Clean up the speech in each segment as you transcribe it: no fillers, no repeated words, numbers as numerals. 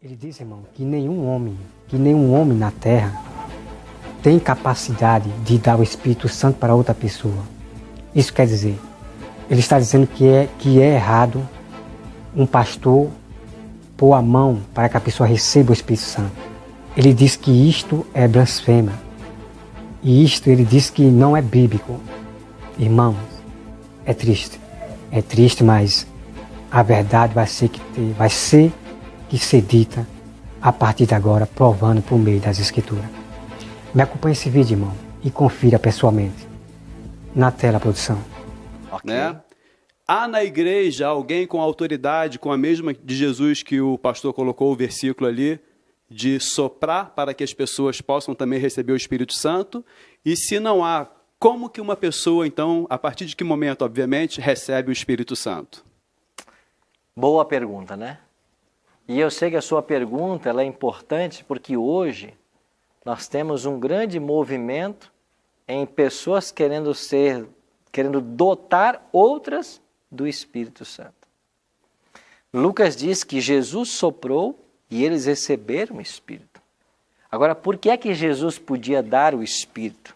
Ele diz, irmão, que nenhum homem na terra tem capacidade de dar o Espírito Santo para outra pessoa. Isso quer dizer, ele está dizendo que é errado um pastor pôr a mão para que a pessoa receba o Espírito Santo. Ele diz que isto é blasfema. E isto ele diz que não é bíblico. Irmãos, é triste. É triste, mas a verdade vai ser que ser dita a partir de agora, provando por meio das Escrituras. Me acompanhe esse vídeo, irmão, e confira pessoalmente. Na tela, produção. Okay. Né? Há na igreja alguém com autoridade, com a mesma de Jesus que o pastor colocou o versículo ali, de soprar para que as pessoas possam também receber o Espírito Santo? E se não há, como que uma pessoa, então, a partir de que momento, obviamente, recebe o Espírito Santo? Boa pergunta, né? E eu sei que a sua pergunta ela é importante porque hoje nós temos um grande movimento em pessoas querendo dotar outras do Espírito Santo. Lucas diz que Jesus soprou e eles receberam o Espírito. Agora, por que é que Jesus podia dar o Espírito?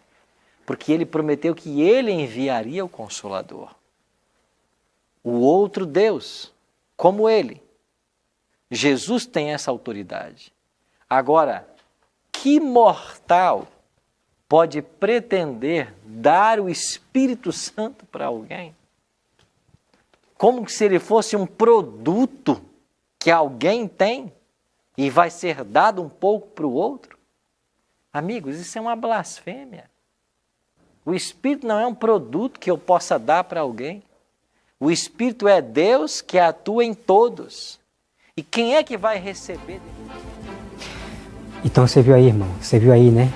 Porque ele prometeu que ele enviaria o Consolador. O outro Deus, como ele. Jesus tem essa autoridade. Agora, que mortal pode pretender dar o Espírito Santo para alguém? Como se ele fosse um produto que alguém tem e vai ser dado um pouco para o outro? Amigos, isso é uma blasfêmia. O Espírito não é um produto que eu possa dar para alguém. O Espírito é Deus que atua em todos. E quem é que vai receber? Então você viu aí, irmão, você viu aí, né?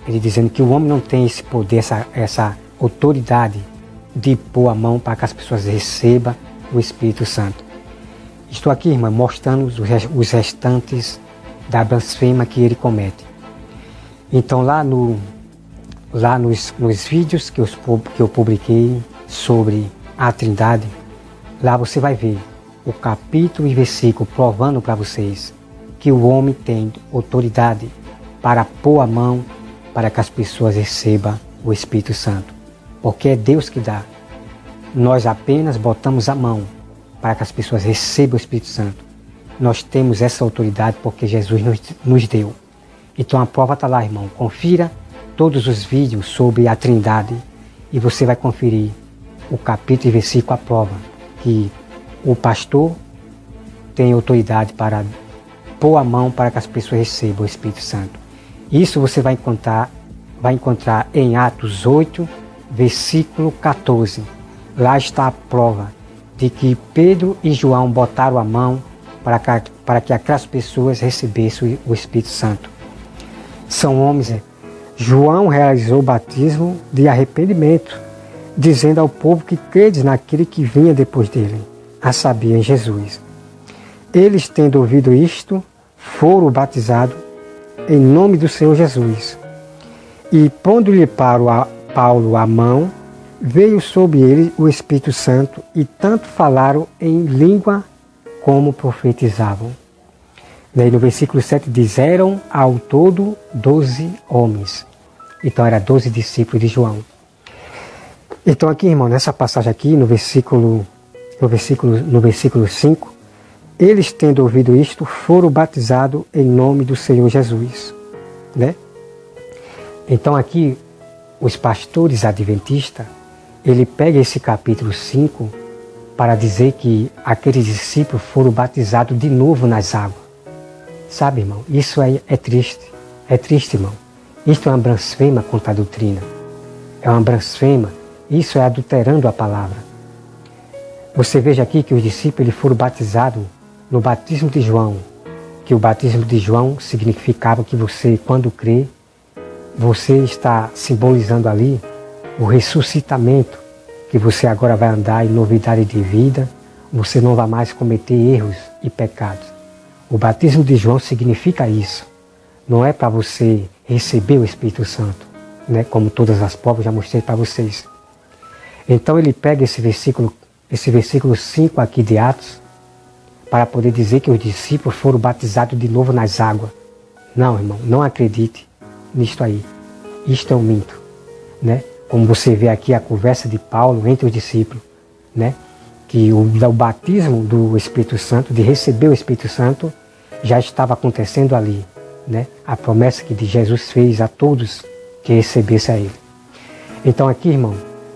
Ele dizendo que o homem não tem esse poder, essa autoridade de pôr a mão para que as pessoas recebam o Espírito Santo. Estou aqui, irmão, mostrando os restantes da blasfêmia que ele comete. Então lá nos vídeos que eu publiquei sobre a Trindade, lá você vai ver o capítulo e versículo provando para vocês que o homem tem autoridade para pôr a mão para que as pessoas recebam o Espírito Santo. Porque é Deus que dá. Nós apenas botamos a mão para que as pessoas recebam o Espírito Santo. Nós temos essa autoridade porque Jesus nos deu. Então a prova está lá, irmão. Confira todos os vídeos sobre a Trindade e você vai conferir o capítulo e versículo a prova que o pastor tem autoridade para pôr a mão para que as pessoas recebam o Espírito Santo. Isso você vai encontrar em Atos 8, versículo 14. Lá está a prova de que Pedro e João botaram a mão para que aquelas pessoas recebessem o Espírito Santo. São homens. João realizou o batismo de arrependimento, dizendo ao povo que crede naquele que vinha depois dele, a saber, em Jesus. Eles, tendo ouvido isto, foram batizados em nome do Senhor Jesus. E pondo-lhe Paulo a mão, veio sobre ele o Espírito Santo, e tanto falaram em língua como profetizavam. Daí no versículo 7 diz, eram ao todo 12 homens. Então eram 12 discípulos de João. Então aqui, irmão, nessa passagem aqui, no versículo 5, eles, tendo ouvido isto, foram batizados em nome do Senhor Jesus. Né? Então aqui, os pastores adventistas, ele pega esse capítulo 5 para dizer que aqueles discípulos foram batizados de novo nas águas. Sabe, irmão, isso é triste. É triste, irmão. Isso é uma blasfêmia contra a doutrina. É uma blasfêmia. Isso é adulterando a palavra. Você veja aqui que os discípulos eles foram batizados no batismo de João, que o batismo de João significava que você, quando crê, você está simbolizando ali o ressuscitamento, que você agora vai andar em novidade de vida, você não vai mais cometer erros e pecados. O batismo de João significa isso. Não é para você receber o Espírito Santo, né? Como todas as provas já mostrei para vocês. Então ele pega esse versículo 5 aqui de Atos, para poder dizer que os discípulos foram batizados de novo nas águas. Não, irmão, não acredite nisto aí. Isto é um mito, né? Como você vê aqui a conversa de Paulo entre os discípulos, né? Que o batismo do Espírito Santo, de receber o Espírito Santo, já estava acontecendo ali, né? A promessa que Jesus fez a todos que recebessem a Ele. Então aqui, irmão,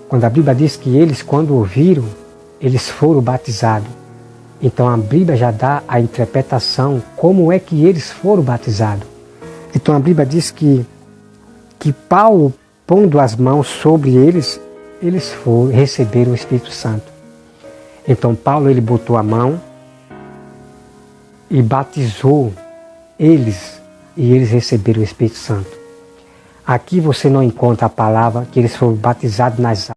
quando a Bíblia diz que eles, quando ouviram, eles foram batizados. Então a Bíblia já dá a interpretação como é que eles foram batizados. Então a Bíblia diz que Paulo, pondo as mãos sobre eles, eles receberam o Espírito Santo. Então Paulo, ele botou a mão e batizou eles, e eles receberam o Espírito Santo. Aqui você não encontra a palavra que eles foram batizados nas águas.